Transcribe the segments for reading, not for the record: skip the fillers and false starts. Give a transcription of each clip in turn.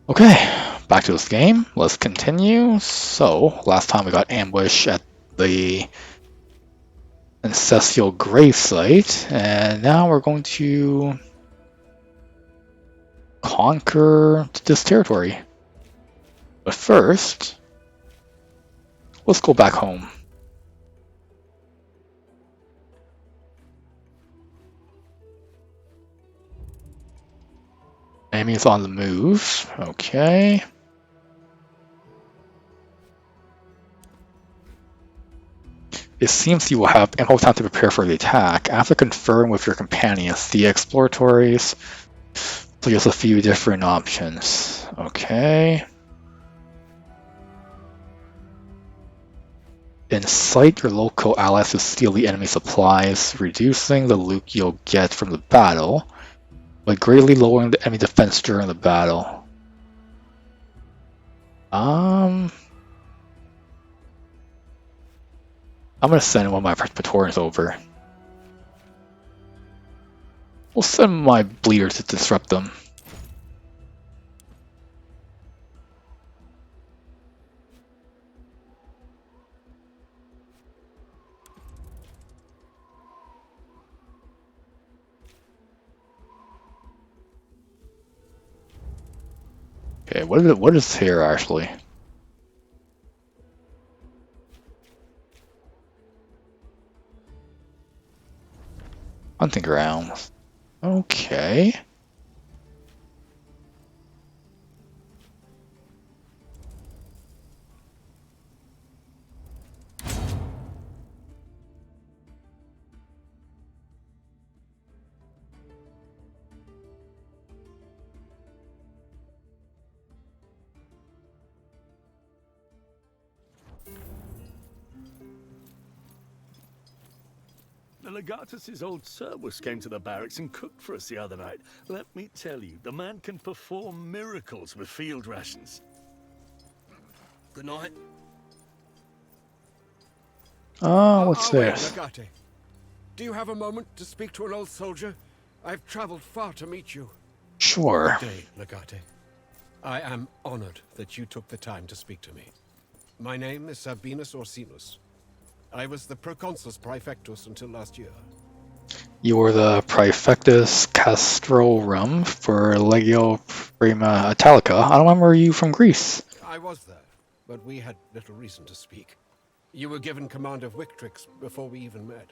Okay, back to this game. Let's continue. So, last time we got ambushed at the ancestral gravesite, and now we're going to conquer this territory. But first, let's go back home. Enemies on the move. Okay. It seems you will have ample time to prepare for the attack. After conferring with your companions, the exploratories suggest a few different options. Okay. Incite your local allies to steal the enemy supplies, reducing the loot you'll get from the battle, but greatly lowering the enemy defense during the battle. I'm gonna send one of my Praetorians over. We'll send my bleeders to disrupt them. Okay, what is here actually? Hunting grounds. Okay. The Legatus' old servus came to the barracks and cooked for us the other night. Let me tell you, the man can perform miracles with field rations. Good night. Oh, what's Wait, this? Legate. Do you have a moment to speak to an old soldier? I've traveled far to meet you. Sure. Good day, Legate. I am honored that you took the time to speak to me. My name is Sabinus Orsinus. I was the Proconsus Praefectus until last year. You were the Praefectus Castrorum for Legio Prima Italica. I don't remember you from Greece. I was there, but we had little reason to speak. You were given command of Victrix before we even met.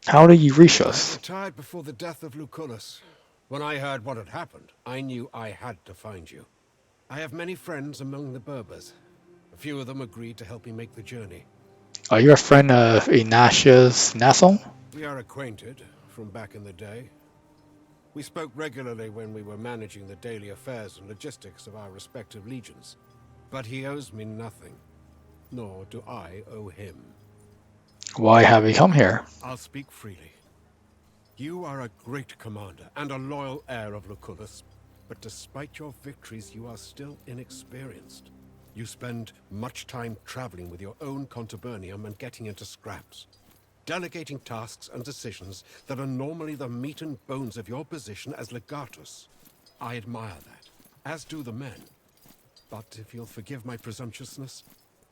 How did you reach I had us? retired before the death of Lucullus. When I heard what had happened, I knew I had to find you. I have many friends among the Berbers. A few of them agreed to help me make the journey. Are you a friend of Ignatius Nassau? We are acquainted from back in the day. We spoke regularly when we were managing the daily affairs and logistics of our respective legions. But he owes me nothing, nor do I owe him. Why have you come here? I'll speak freely. You are a great commander and a loyal heir of Lucullus, but despite your victories, you are still inexperienced. You spend much time traveling with your own contubernium and getting into scraps, delegating tasks and decisions that are normally the meat and bones of your position as legatus. I admire that, as do the men. But if you'll forgive my presumptuousness,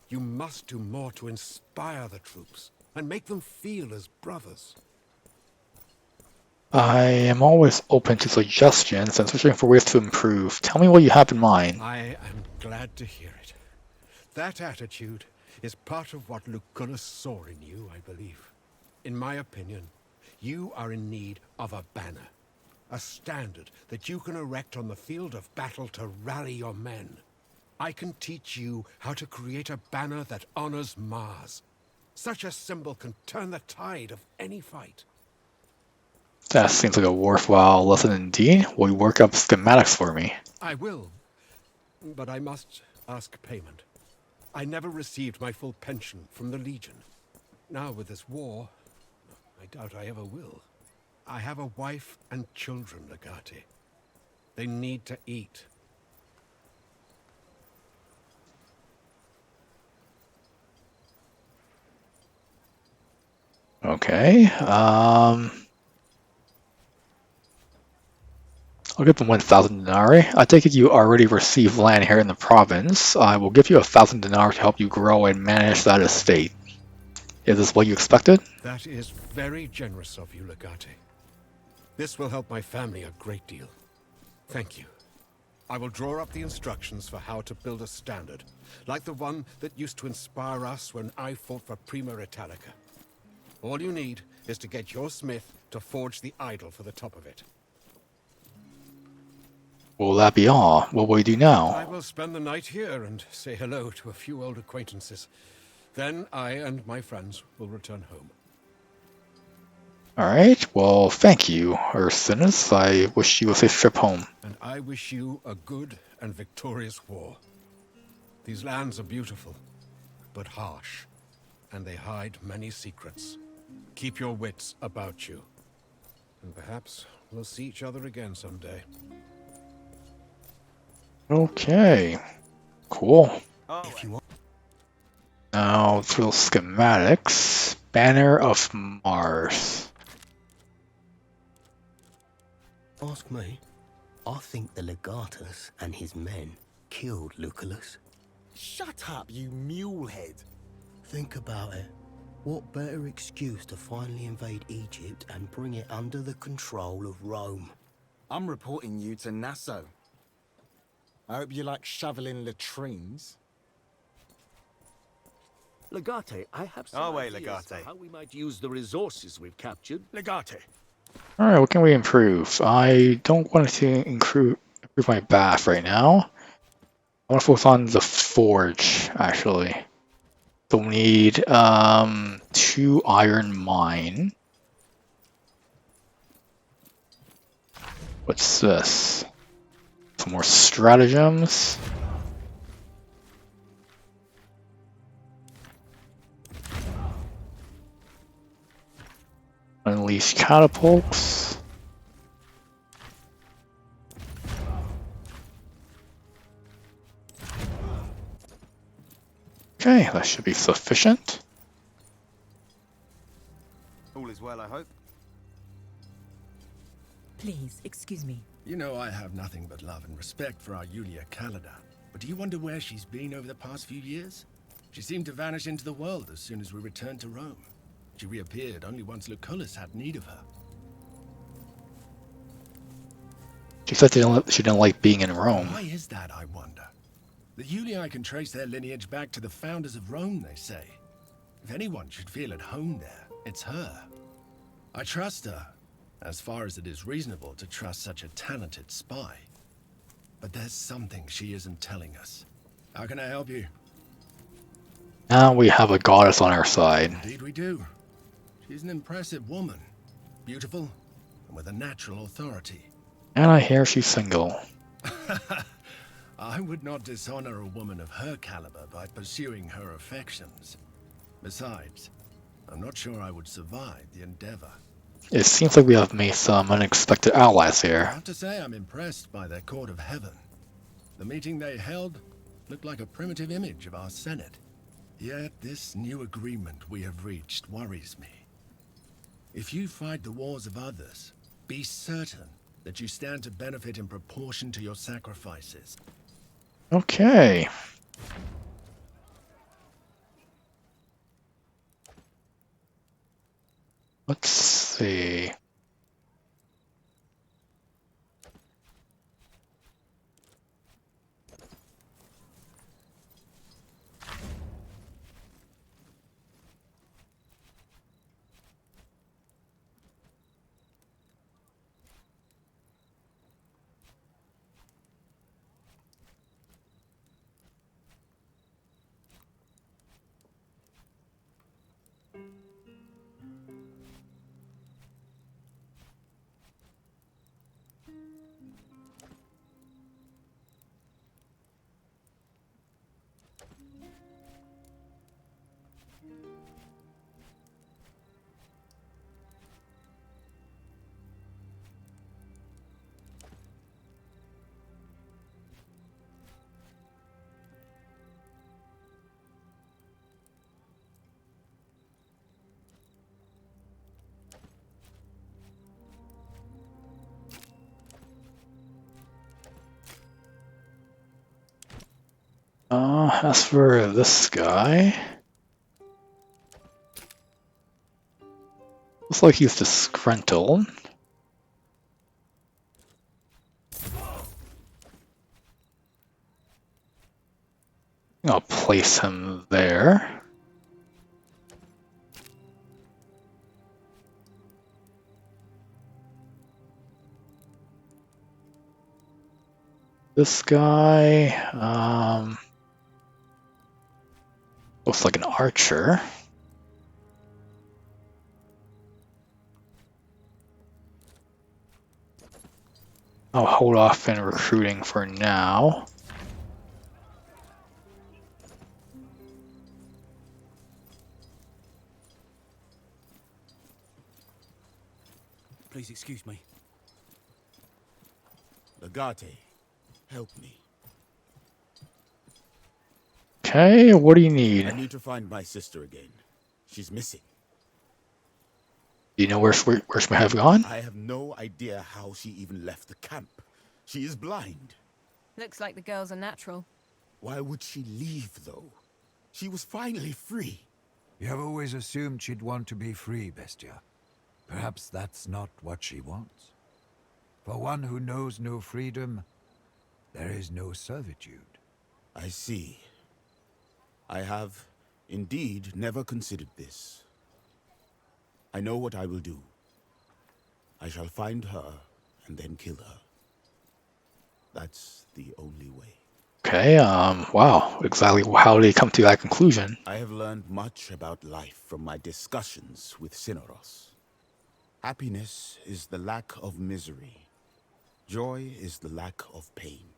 you must do more to inspire the troops and make them feel as brothers. I am always open to suggestions and searching for ways to improve. Tell me what you have in mind. I am glad to hear it. That attitude is part of what Lucullus saw in you, I believe. In my opinion, you are in need of a banner. A standard that you can erect on the field of battle to rally your men. I can teach you how to create a banner that honors Mars. Such a symbol can turn the tide of any fight. That seems like a worthwhile lesson indeed. Will you work up schematics for me? I will, but I must ask payment. I never received my full pension from the Legion. Now with this war, I doubt I ever will. I have a wife and children, Legate. They need to eat. Okay. I'll give them 1,000 denarii. I take it you already received land here in the province. I will give you 1,000 denarii to help you grow and manage that estate. Is this what you expected? That is very generous of you, Legate. This will help my family a great deal. Thank you. I will draw up the instructions for how to build a standard, like the one that used to inspire us when I fought for Prima Italica. All you need is to get your smith to forge the idol for the top of it. Will that be all? What will you do I now? will spend the night here and say hello to a few old acquaintances. Then I and my friends will return home. Alright, well, thank you, Ursinus. I wish you a safe trip home. And I wish you a good and victorious war. These lands are beautiful, but harsh, and they hide many secrets. Keep your wits about you. And perhaps we'll see each other again someday. Okay, cool. If you want. Now, through schematics. Banner of Mars. Ask me. I think the Legatus and his men killed Lucullus. Shut up, you mulehead. Think about it. What better excuse to finally invade Egypt and bring it under the control of Rome? I'm reporting you to Nassau. I hope you like shoveling latrines. Legate, I have some Our way, ideas Legate. for how we might use the resources we've captured. Legate. Alright, what can we improve? I don't want to improve my bath right now. I want to focus on the forge, actually. So we need 2 iron mine. What's this? Some more stratagems. Unleash catapults. Okay, that should be sufficient. All is well, I hope. Please, excuse me. You know I have nothing but love and respect for our Julia Callida. But do you wonder where she's been over the past few years? She seemed to vanish into the world as soon as we returned to Rome. She reappeared only once Lucullus had need of her. She said she didn't like being in Rome. Why is that, I wonder? The Julii can trace their lineage back to the founders of Rome, they say. If anyone should feel at home there, it's her. I trust her, as far as it is reasonable to trust such a talented spy. But there's something she isn't telling us. How can I help you? Now we have a goddess on our side. Indeed we do. She's an impressive woman. Beautiful, and with a natural authority. And I hear she's single. I would not dishonor a woman of her caliber by pursuing her affections. Besides, I'm not sure I would survive the endeavor. It seems like we have made some unexpected allies I here. have to say I'm impressed by their court of heaven. The meeting they held looked like a primitive image of our Senate. Yet this new agreement we have reached worries me. If you fight the wars of others, be certain that you stand to benefit in proportion to your sacrifices. Okay. Let's see. As for this guy, looks like he's disgruntled. I'll place him there. This guy, looks like an archer. I'll hold off in recruiting for now. Please excuse me. Legate, help me. Okay, what do you I need? need to find my sister again. She's missing. Do you know where she may have gone? I have no idea how she even left the camp. She is blind. Looks like the girl's a natural. Why would she leave, though? She was finally free. You have always assumed she'd want to be free, Bestia. Perhaps that's not what she wants. For one who knows no freedom, there is no servitude. I see. I have, indeed, never considered this. I know what I will do. I shall find her and then kill her. That's the only way. Okay, wow, exactly how did he come to that conclusion? I have learned much about life from my discussions with Cynaros. Happiness is the lack of misery. Joy is the lack of pain.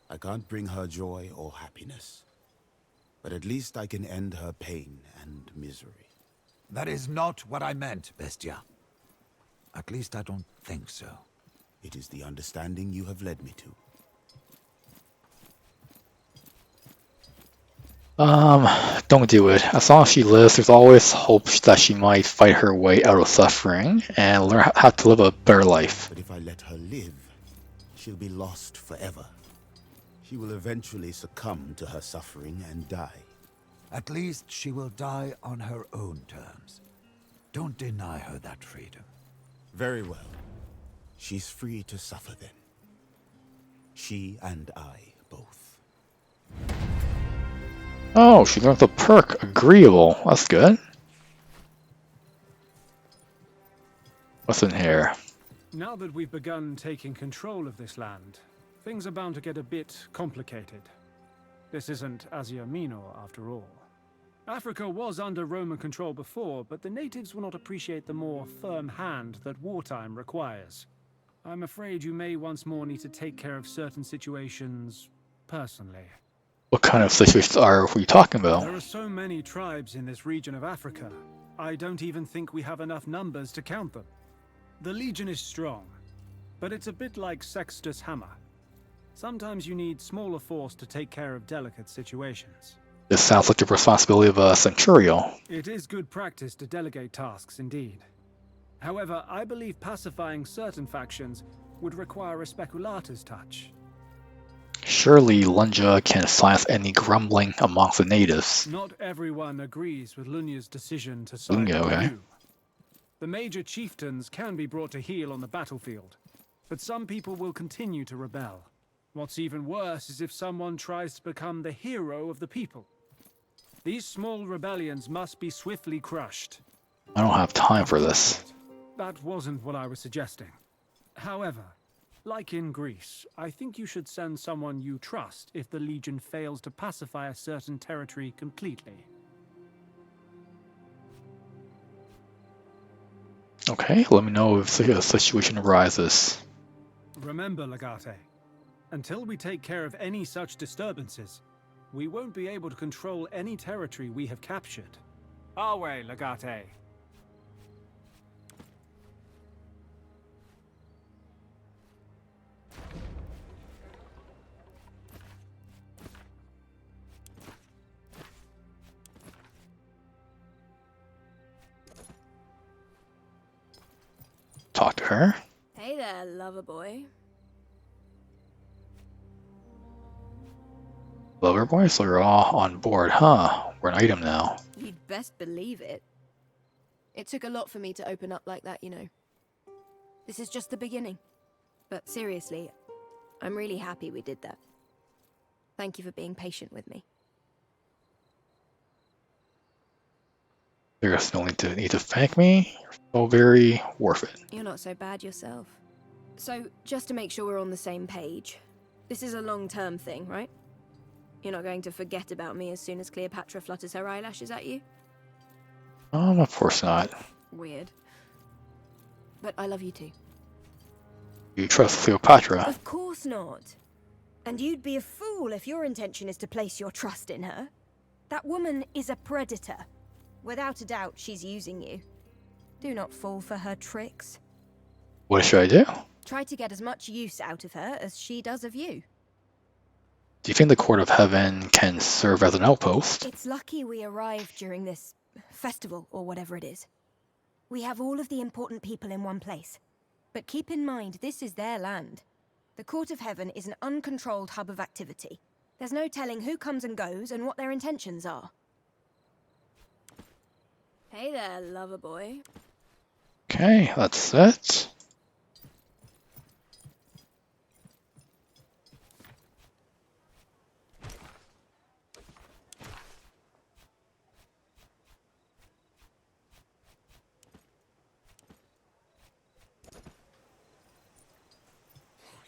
I can't bring her joy or happiness, but at least I can end her pain and misery. That is not what I meant, Bestia. At least I don't think so. It is the understanding you have led me to. Don't do it. As long as she lives, there's always hope that she might fight her way out of suffering and learn how to live a better life. But if I let her live, she'll be lost forever. She will eventually succumb to her suffering and die. At least she will die on her own terms. Don't deny her that freedom. Very well. She's free to suffer then. She and I both. Oh, she learned the perk. Agreeable. That's good. What's in here? Now that we've begun taking control of this land, things are bound to get a bit complicated. This isn't Asia Minor, after all. Africa was under Roman control before, but the natives will not appreciate the more firm hand that wartime requires. I'm afraid you may once more need to take care of certain situations personally. What kind of situations are we talking about? There are so many tribes in this region of Africa, I don't even think we have enough numbers to count them. The Legion is strong, but it's a bit like Sextus Hammer. Sometimes you need smaller force to take care of delicate situations. This sounds like the responsibility of a Centurio. It is good practice to delegate tasks, indeed. However, I believe pacifying certain factions would require a speculator's touch. Surely Lunja can silence any grumbling amongst the natives. Not everyone agrees with Lunya's decision to side Lunya, with okay. you. The major chieftains can be brought to heel on the battlefield, but some people will continue to rebel. What's even worse is if someone tries to become the hero of the people. These small rebellions must be swiftly crushed. I don't have time for this. That wasn't what I was suggesting. However, like in Greece, I think you should send someone you trust if the Legion fails to pacify a certain territory completely. Okay, let me know if a situation arises. Remember, Legate, until we take care of any such disturbances, we won't be able to control any territory we have captured. Our way, Legate. Talk to her. Hey there, lover boy. Lover boy, so you're all on board, huh? We're an item now. You'd best believe it. It took a lot for me to open up like that, you know. This is just the beginning. But seriously, I'm really happy we did that. Thank you for being patient with me. There's no need to thank me. You're so very worth it. You're not so bad yourself. So, just to make sure we're on the same page, this is a long-term thing, right? You're not going to forget about me as soon as Cleopatra flutters her eyelashes at you? Of course not. Weird. But I love you too. You trust Cleopatra? Of course not. And you'd be a fool if your intention is to place your trust in her. That woman is a predator. Without a doubt, she's using you. Do not fall for her tricks. What should I do? Try to get as much use out of her as she does of you. Do you think the Court of Heaven can serve as an outpost? It's lucky we arrived during this festival, or whatever it is. We have all of the important people in one place. But keep in mind, this is their land. The Court of Heaven is an uncontrolled hub of activity. There's no telling who comes and goes and what their intentions are. Hey there, lover boy. Okay, that's it.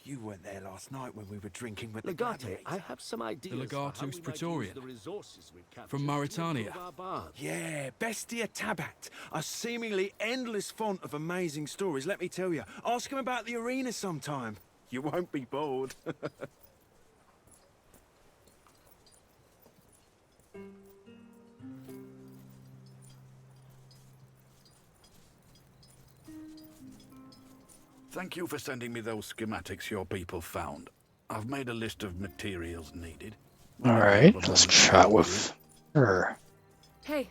You weren't there last night when we were drinking with Legate, I have some ideas. The Legatus Praetorian. From Mauritania. Yeah, Bestia Tabat. A seemingly endless font of amazing stories, let me tell you. Ask him about the arena sometime. You won't be bored. Thank you for sending me those schematics your people found. I've made a list of materials needed. Alright, let's chat with her. Hey,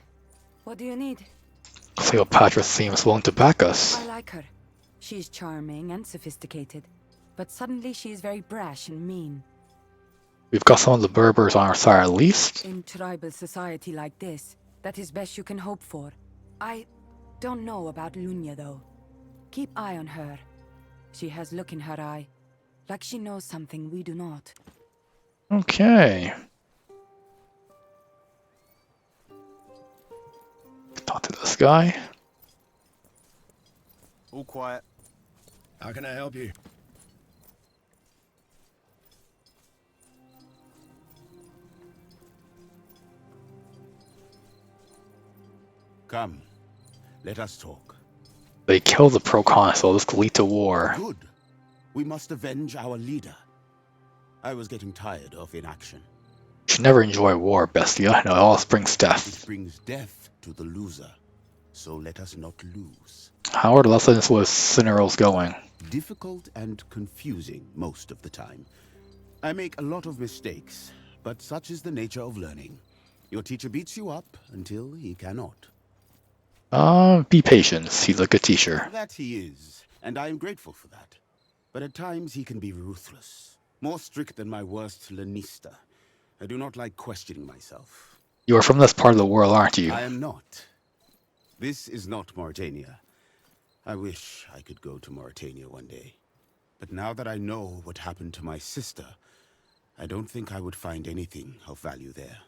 what do you need? Cleopatra seems willing to back us. I like her. She's charming and sophisticated, but suddenly she is very brash and mean. We've got some of the Berbers on our side at least. In tribal society like this, that is best you can hope for. I don't know about Lunya though. Keep eye on her. She has look in her eye, like she knows something we do not. Okay. Talk to this guy. All quiet. How can I help you? Come, let us talk. They kill the proconsul. This could lead to war. Good. We must avenge our leader. I was getting tired of inaction. You should never enjoy war, Bestia. No, it all brings death. It brings death to the loser. So let us not lose. How are the lessons with Cineros going? Difficult and confusing most of the time. I make a lot of mistakes, but such is the nature of learning. Your teacher beats you up until he cannot. Be patient. He's a good teacher. That he is, and I am grateful for that. But at times he can be ruthless. More strict than my worst Lanista. I do not like questioning myself. You are from this part of the world, aren't you? I am not. This is not Mauritania. I wish I could go to Mauritania one day. But now that I know what happened to my sister, I don't think I would find anything of value there.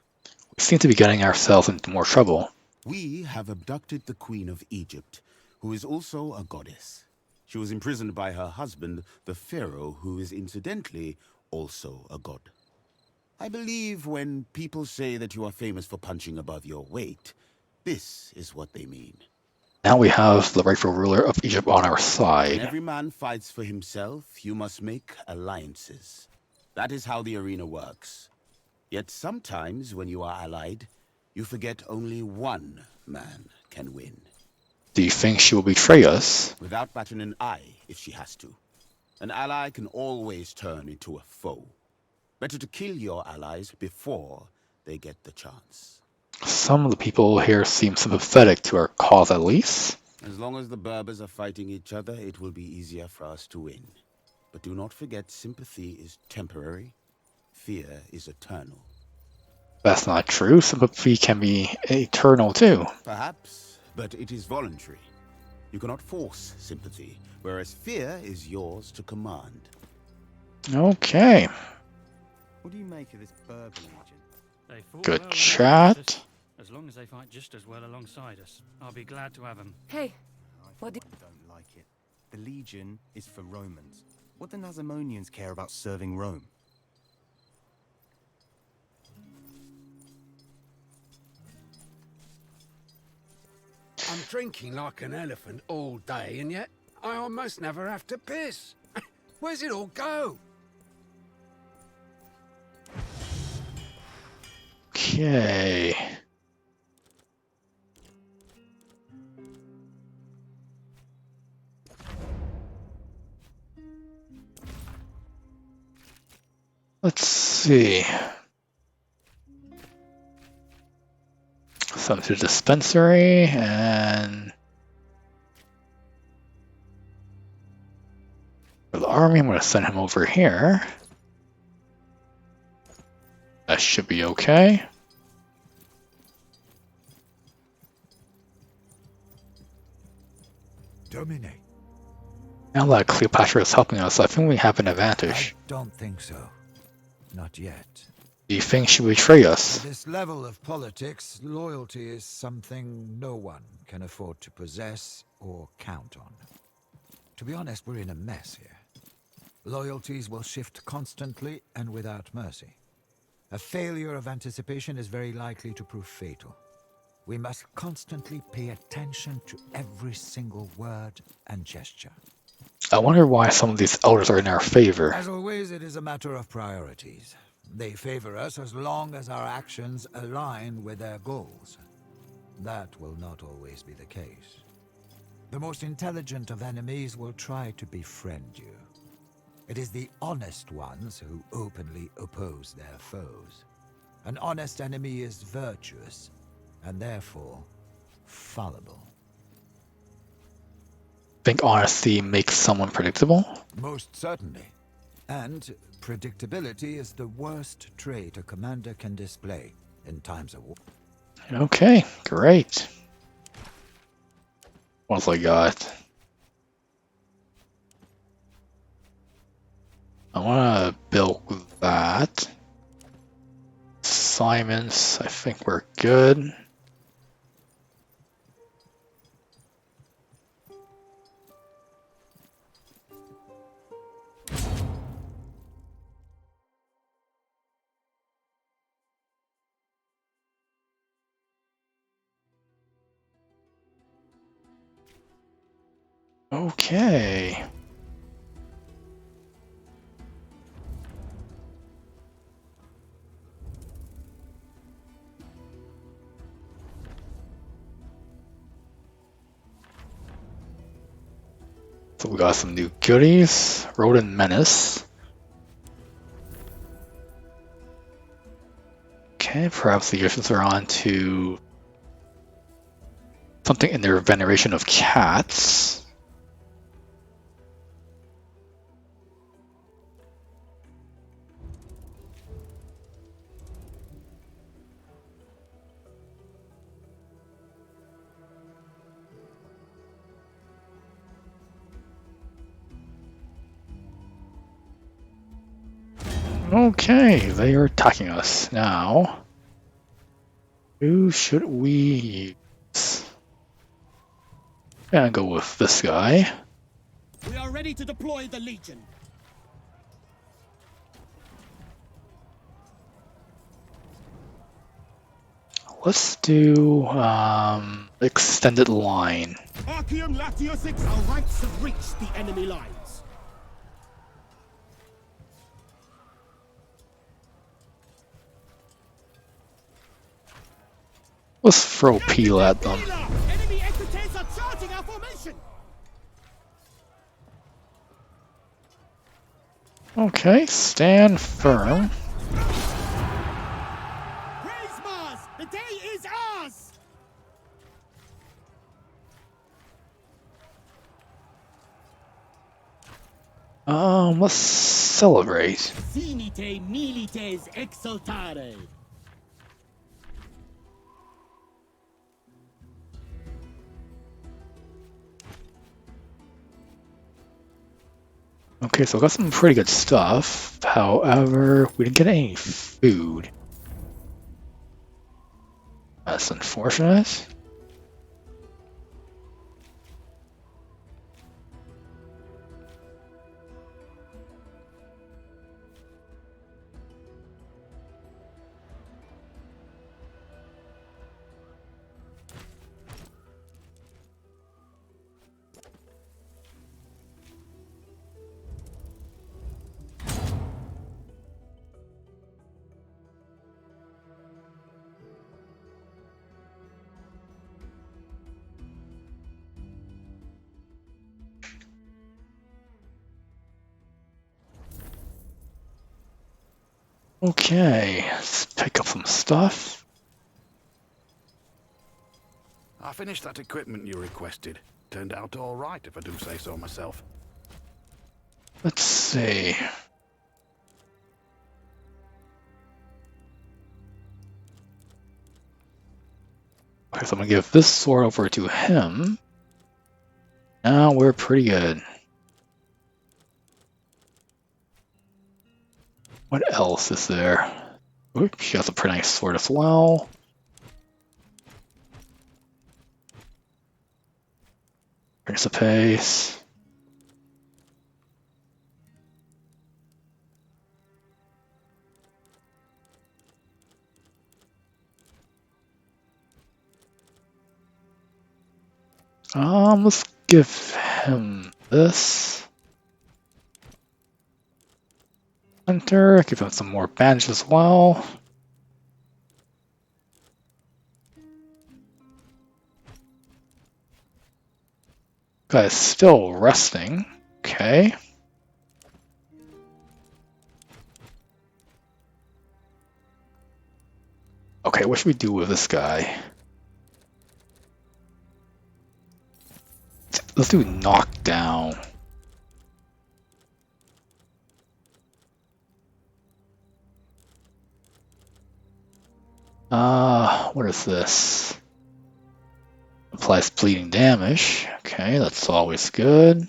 We seem to be getting ourselves into more trouble. We have abducted the Queen of Egypt, who is also a goddess. She was imprisoned by her husband, the Pharaoh, who is incidentally also a god. I believe when people say that you are famous for punching above your weight, this is what they mean. Now we have the rightful ruler of Egypt on our When side. every man fights for himself, you must make alliances. That is how the arena works. Yet sometimes when you are allied, you forget only one man can win. Do you think she will betray us? Without batting an eye if she has to. An ally can always turn into a foe. Better to kill your allies before they get the chance. Some of the people here seem sympathetic to our cause at least. As long as the Berbers are fighting each other, it will be easier for us to win. But do not forget, sympathy is temporary, fear is eternal. That's not true. Sympathy can be eternal too. Perhaps, but it is voluntary. You cannot force sympathy, whereas fear is yours to command. Okay. What do you make of this Berber Legion? They fought Good well chat. against us. As long as they fight just as well alongside us, I'll be glad to have them. Hey, I don't like it. The Legion is for Romans. What do Nazamonians care about serving Rome? I'm drinking like an elephant all day, and yet I almost never have to piss. Where's it all go? Okay. Let's see. Some to the dispensary and for the army, I'm going to send him over here. That should be okay. Domine. Now that Cleopatra is helping us, I think we have an advantage. I don't think so. Not yet. Do you think she will betray us? At this level of politics, loyalty is something no one can afford to possess or count on. To be honest, we're in a mess here. Loyalties will shift constantly and without mercy. A failure of anticipation is very likely to prove fatal. We must constantly pay attention to every single word and gesture. I wonder why some of these elders are in our favor. As always, it is a matter of priorities. They favor us as long as our actions align with their goals. That will not always be the case. The most intelligent of enemies will try to befriend you. It is the honest ones who openly oppose their foes. An honest enemy is virtuous, and therefore fallible. Think honesty makes someone predictable? Most certainly. And predictability is the worst trait a commander can display in times of war. Okay, great. What else I got? I want to build that. Simons, I think we're good. Okay. So we got some new goodies. Rodent Menace. Okay, perhaps the Egyptians are on to something in their veneration of cats. Okay, they are attacking us now. Who should we use? Gonna go with this guy. We are ready to deploy the Legion. Let's do extended line. Archeum Latios, our ranks have reached the enemy lines. Let's throw peel at them. Enemy equites are charging our formation. Okay, stand firm. Praise Mars! The day is ours! Let's celebrate. Sinite milites exultare. Okay, so we got some pretty good stuff. However, we didn't get any food. That's unfortunate. Okay, let's pick up some stuff. I finished that equipment you requested. Turned out all right, if I do say so myself. Let's see. Okay, so I'm gonna give this sword over to him. Now we're pretty good. What else is there? Oops, she has a pretty nice sword as well. Brings the pace. Let's give him this. Hunter, give him some more bandage as well. Guy's still resting. Okay. Okay, what should we do with this guy? Let's do knockdown. What is this? Applies bleeding damage. Okay, that's always good.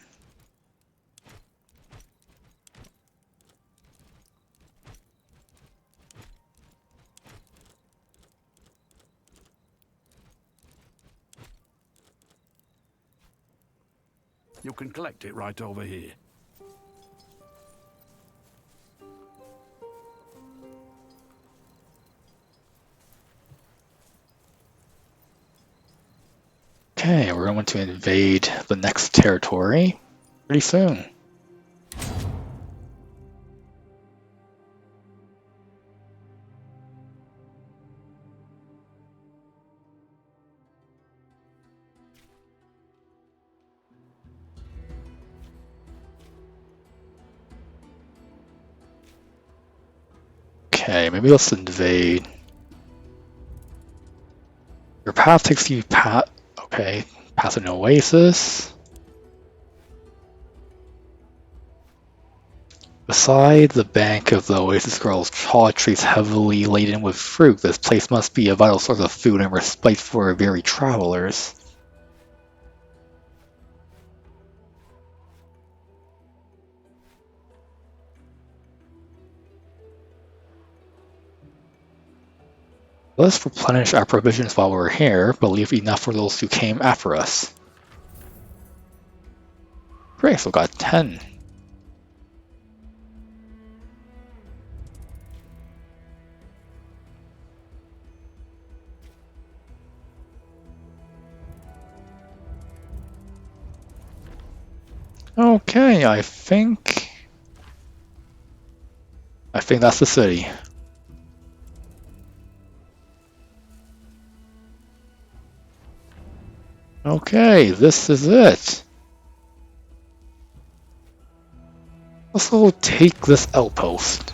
You can collect it right over here. Okay, we're going to invade the next territory pretty soon. Okay, maybe let's invade. Your path takes you okay, past an oasis. Beside the bank of the oasis grows tall trees heavily laden with fruit. This place must be a vital source of food and respite for weary travelers. Let's replenish our provisions while we're here, but leave enough for those who came after us. Great, so we got 10. Okay, I think that's the city. Okay, this is it. Let's go take this outpost.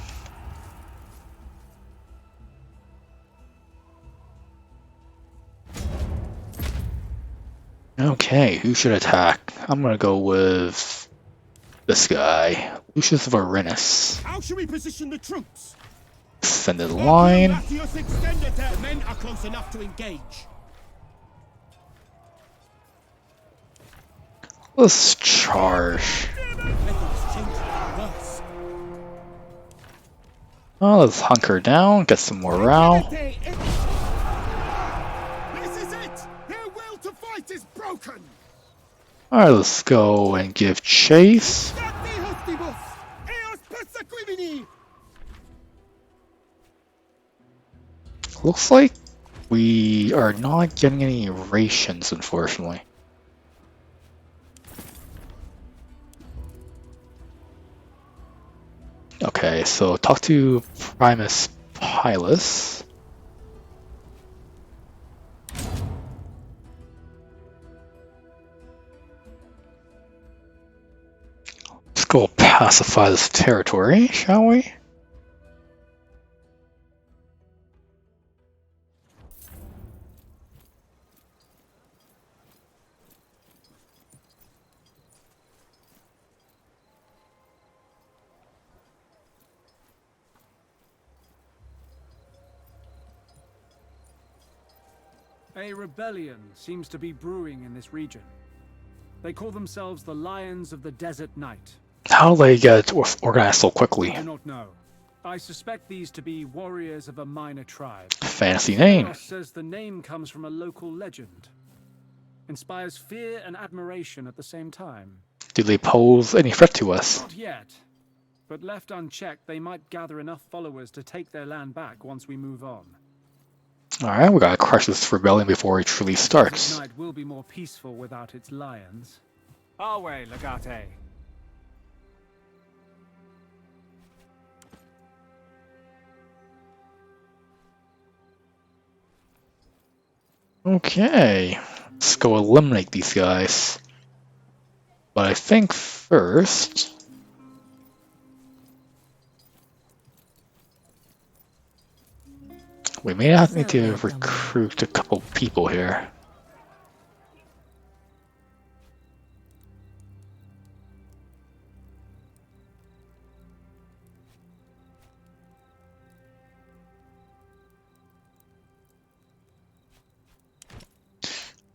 Okay, who should attack? I'm gonna go with this guy, Lucius Varinus. How should we position the troops? Extended line. The men are close enough to engage. Let's charge. Methods change. Well, let's hunker down, get some morale. This is it! Their will to fight is broken! Alright, let's go and give chase. Looks like we are not getting any rations, unfortunately. Okay, so talk to Primus Pilus. Let's go pacify this territory, shall we? A rebellion seems to be brewing in this region. They call themselves the Lions of the Desert Night. How do they get organized so quickly? I do not know. I suspect these to be warriors of a minor tribe. Fancy name. Ross says the name comes from a local legend. Inspires fear and admiration at the same time. Do they pose any threat to us? Not yet. But left unchecked, they might gather enough followers to take their land back once we move on. Alright, we gotta crush this rebellion before it truly starts. This night will be more peaceful without its lions. Our way, Legate. Okay, let's go eliminate these guys. But I think first... we may have need to recruit a couple people here.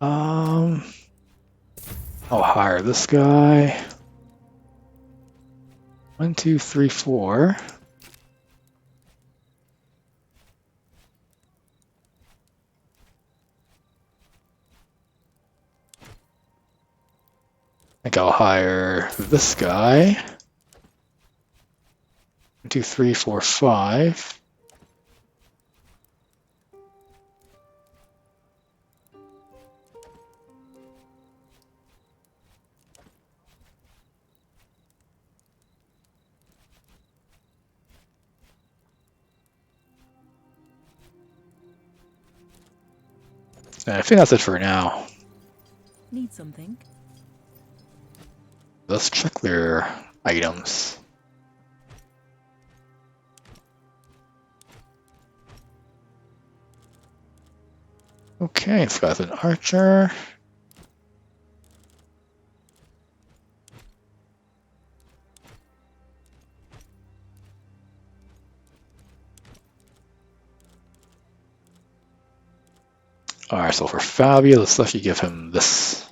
I'll hire this guy. 1, 2, 3, 4. I think I'll hire this guy. 1, 2, 3, 4, 5. And I think that's it for now. Need something? Let's check their items. Okay, this guy's an archer. Alright, so for Fabio, let's actually give him this.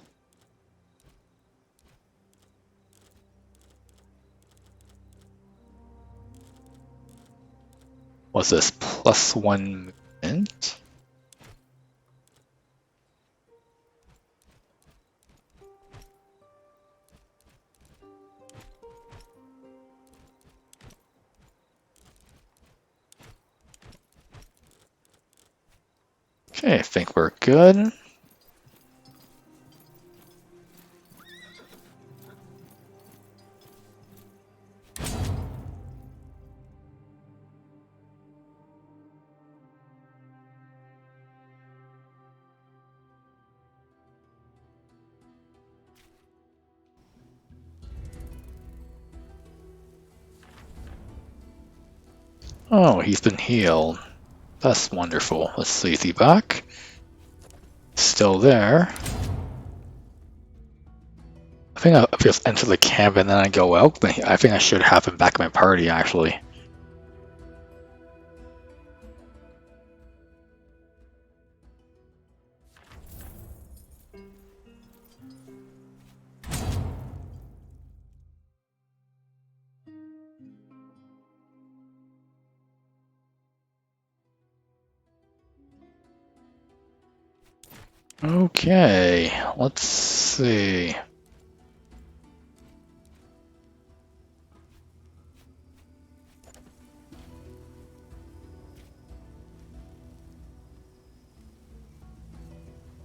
What's this? +1 movement? Okay, I think we're good. Oh, he's been healed. That's wonderful. Let's see, is he back? Still there. I think I'll just enter the camp and then I go out. I think I should have him back in my party, actually. Okay, let's see.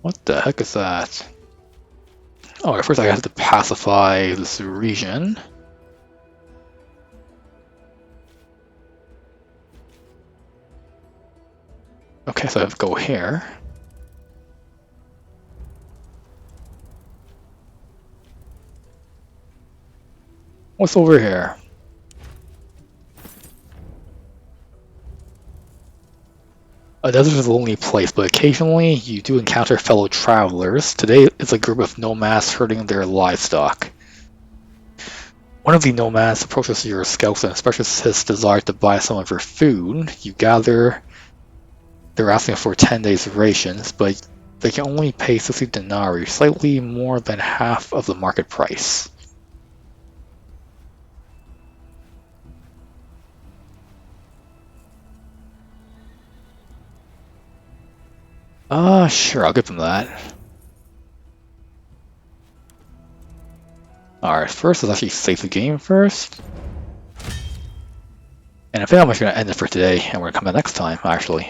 What the heck is that? Oh, first I have to pacify this region. Okay, so I have to go here. What's over here? A desert is a lonely place, but occasionally you do encounter fellow travelers. Today it's a group of nomads herding their livestock. One of the nomads approaches your scouts and expresses his desire to buy some of your food. You gather. They're asking for 10 days of rations, but they can only pay 60 denarii, slightly more than half of the market price. Sure, I'll give them that. Alright, first let's actually save the game first. And I think I'm just going to end it for today, and we're going to come back next time, actually.